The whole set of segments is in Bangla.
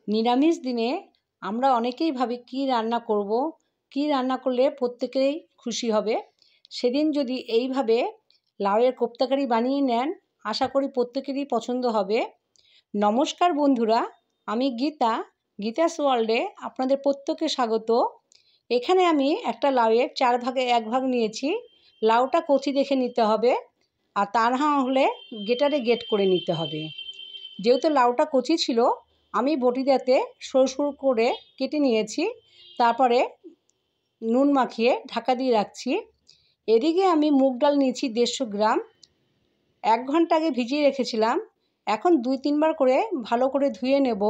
নিরামিষ দিনে আমরা অনেকেই ভাবি কী রান্না করব, কী রান্না করলে প্রত্যেকেই খুশি হবে। সেদিন যদি এইভাবে লাউয়ের কোপ্তাকারি বানিয়ে নেন, আশা করি প্রত্যেকেরই পছন্দ হবে। নমস্কার বন্ধুরা, আমি গীতাস ওয়ার্ল্ডে আপনাদের প্রত্যেককে স্বাগত। এখানে আমি একটা লাউয়ের 4 ভাগে 1 ভাগ নিয়েছি। লাউটা কচি দেখে নিতে হবে, আর তা না হলে গ্রেটারে গ্রেট করে নিতে হবে। যেহেতু লাউটা কচি ছিল, আমি বটিটাতে সরু সরু করে কেটে নিয়েছি। তারপরে নুন মাখিয়ে ঢাকা দিয়ে রাখছি। এদিকে আমি মুগ ডাল নিয়েছি 150 গ্রাম। 1 ঘন্টা আগে ভিজিয়ে রেখেছিলাম। এখন 2-3 বার করে ভালো করে ধুয়ে নেব।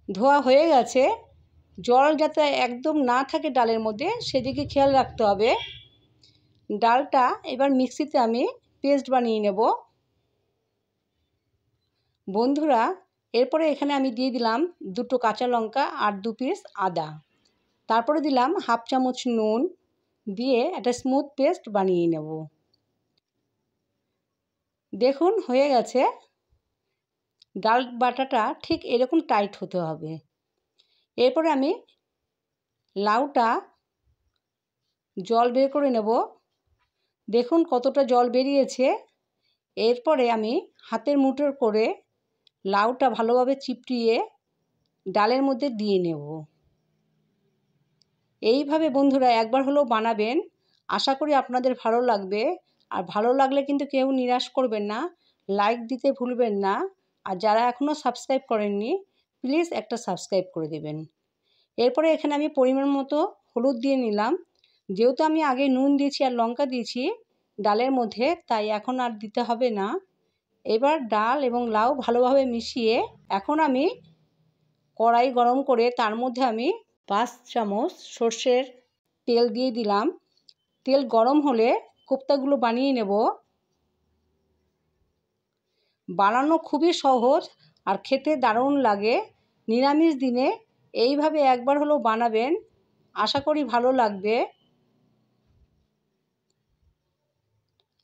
ধোয়া হয়ে গেছে। জল যাতে একদম না থাকে ডালের মধ্যে, সেদিকে খেয়াল রাখতে হবে। ডালটা এবার মিক্সিতে আমি পেস্ট বানিয়ে নেব। বন্ধুরা, এরপরে এখানে আমি দিয়ে দিলাম 2টো কাঁচা লঙ্কা আর 2 পিস আদা। তারপরে দিলাম 1/2 চামচ নুন, দিয়ে একটা স্মুথ পেস্ট বানিয়ে নেব। দেখুন হয়ে গেছে। ডাল বাটাটা ঠিক এরকম টাইট হতে হবে। এরপরে আমি লাউটা জল বের করে নেব। দেখুন কতটা জল বেরিয়েছে। এরপরে আমি হাতের মুঠোর করে লাউটা ভালোভাবে চিপটিয়ে ডালের মধ্যে দিয়ে নেব। এইভাবে বন্ধুরা একবার হলেও বানাবেন, আশা করি আপনাদের ভালো লাগবে। আর ভালো লাগলে কিন্তু কেউ নিরাশ করবেন না, লাইক দিতে ভুলবেন না। আর যারা এখনও সাবস্ক্রাইব করেননি, প্লিজ একটা সাবস্ক্রাইব করে দেবেন। এরপরে এখানে আমি পরিমাণ মতো হলুদ দিয়ে নিলাম। যেহেতু আমি আগে নুন দিয়েছি আর লঙ্কা দিয়েছি ডালের মধ্যে, তাই এখন আর দিতে হবে না। এবার ডাল এবং লাউ ভালোভাবে মিশিয়ে এখন আমি কড়াই গরম করে তার মধ্যে আমি 5 চামচ সর্ষের তেল দিয়ে দিলাম। তেল গরম হলে কোপ্তাগুলো বানিয়ে নেব। বানানো খুবই সহজ আর খেতে দারুণ লাগে। নিরামিষ দিনে এইভাবে একবার হলেও বানাবেন, আশা করি ভালো লাগবে।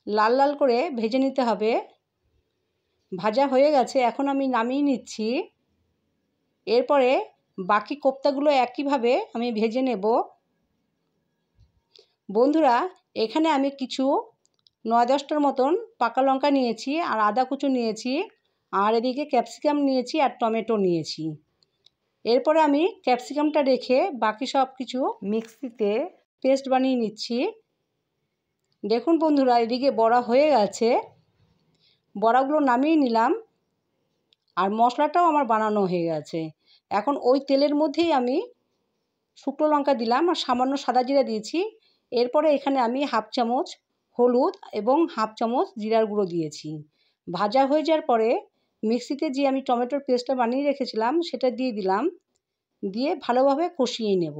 লাল লাল করে ভেজে নিতে হবে। ভাজা হয়ে গেছে, এখন আমি নামিয়ে নিচ্ছি। এরপরে বাকি কোপ্তাগুলো একইভাবে আমি ভেজে নেব। বন্ধুরা, এখানে আমি কিছু 9-10টার মতন পাকা লঙ্কা নিয়েছি, আর আদা কুচো নিয়েছি, আর এদিকে ক্যাপসিকাম নিয়েছি আর টমেটো নিয়েছি। এরপরে আমি ক্যাপসিকামটা রেখে বাকি সব কিছু মিক্সিতে পেস্ট বানিয়ে নিচ্ছি। দেখুন বন্ধুরা, এদিকে বড়া হয়ে গেছে। বড়াগুলো নামিয়ে নিলাম, আর মশলাটাও আমার বানানো হয়ে গেছে। এখন ওই তেলের মধ্যেই আমি শুকনো লঙ্কা দিলাম আর সামান্য সাদা জিরা দিয়েছি। এরপরে এখানে আমি 1/2 চামচ হলুদ এবং 1/2 চামচ জিরার গুঁড়ো দিয়েছি। ভাজা হয়ে যাওয়ার পরে মিক্সিতে যে আমি টমেটোর পেস্টটা বানিয়ে রেখেছিলাম সেটা দিয়ে দিলাম। দিয়ে ভালোভাবে কষিয়ে নেব।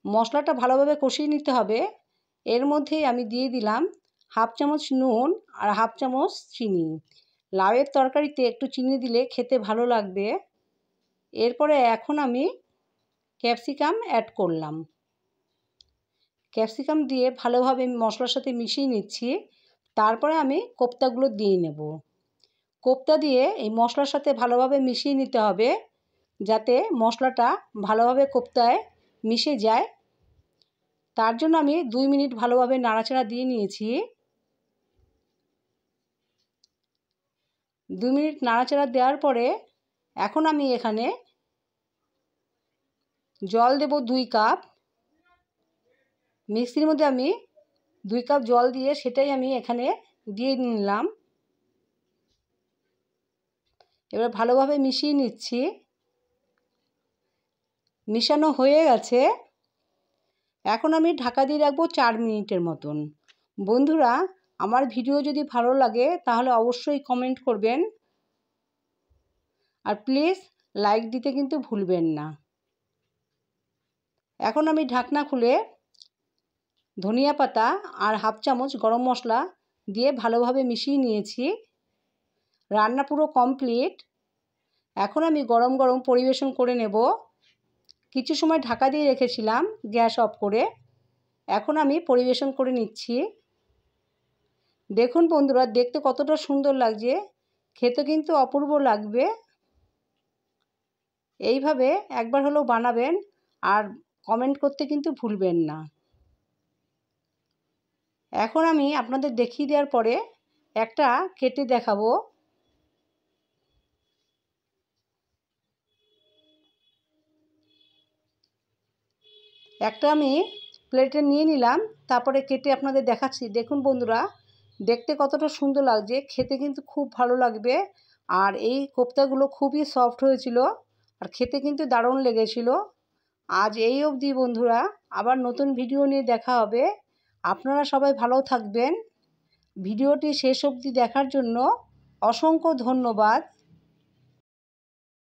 মশলাটা ভালোভাবে কষিয়ে নিতে হবে। এর মধ্যেই আমি দিয়ে দিলাম 1/2 চামচ নুন আর 1/2 চামচ চিনি। লাউয়ের তরকারিতে একটু চিনি দিলে খেতে ভালো লাগবে। এরপরে এখন আমি ক্যাপসিকাম অ্যাড করলাম। ক্যাপসিকাম দিয়ে ভালোভাবে মশলার সাথে মিশিয়ে নিচ্ছি। তারপরে আমি কোপ্তাগুলো দিয়ে নেব। কোপ্তা দিয়ে এই মশলার সাথে ভালোভাবে মিশিয়ে নিতে হবে, যাতে মশলাটা ভালোভাবে কোপ্তায় মিশে যায়। তার জন্য আমি 2 মিনিট ভালোভাবে নাড়াচাড়া দিয়ে নিয়েছি। 2 মিনিট নাড়াচাড়া দেওয়ার পরে এখন আমি এখানে জল দেব 2 কাপ। মিক্সির মধ্যে আমি 2 কাপ জল দিয়ে সেটাই আমি এখানে দিয়ে নিলাম। এবার ভালোভাবে মিশিয়ে নিচ্ছি। মিশানো হয়ে গেছে। এখন আমি ঢাকা দিয়ে রাখবো 4 মিনিটের মতন। বন্ধুরা, আমার ভিডিও যদি ভালো লাগে তাহলে অবশ্যই কমেন্ট করবেন, আর প্লিজ লাইক দিতে কিন্তু ভুলবেন না। এখন আমি ঢাকনা খুলে ধনিয়া পাতা আর 1/2 চামচ গরম মশলা দিয়ে ভালোভাবে মিশিয়ে নিয়েছি। রান্না পুরো কমপ্লিট। এখন আমি গরম গরম পরিবেশন করে নেব। কিছু সময় ঢাকা দিয়ে রেখেছিলাম গ্যাস অফ করে। এখন আমি পরিবেশন করে নিচ্ছি। দেখুন বন্ধুরা, দেখতে কতটা সুন্দর লাগছে। খেতে কিন্তু অপূর্ব লাগবে। এইভাবে একবার হলেও বানাবেন আর কমেন্ট করতে কিন্তু ভুলবেন না। এখন আমি আপনাদের দেখিয়ে দেওয়ার পরে একটা কেটে দেখাবো। একটা আমি প্লেটে নিয়ে নিলাম, তারপরে কেটে আপনাদের দেখাচ্ছি। দেখুন বন্ধুরা, দেখতে কতটা সুন্দর লাগছে, খেতে কিন্তু খুব ভালো লাগবে। আর এই কোপ্তাগুলো খুবই সফট হয়েছিল আর খেতে কিন্তু দারুণ লেগেছিল। আজ এই অবধি বন্ধুরা, আবার নতুন ভিডিও নিয়ে দেখা হবে। আপনারা সবাই ভালো থাকবেন। ভিডিওটি শেষ অবধি দেখার জন্য অসংখ্য ধন্যবাদ।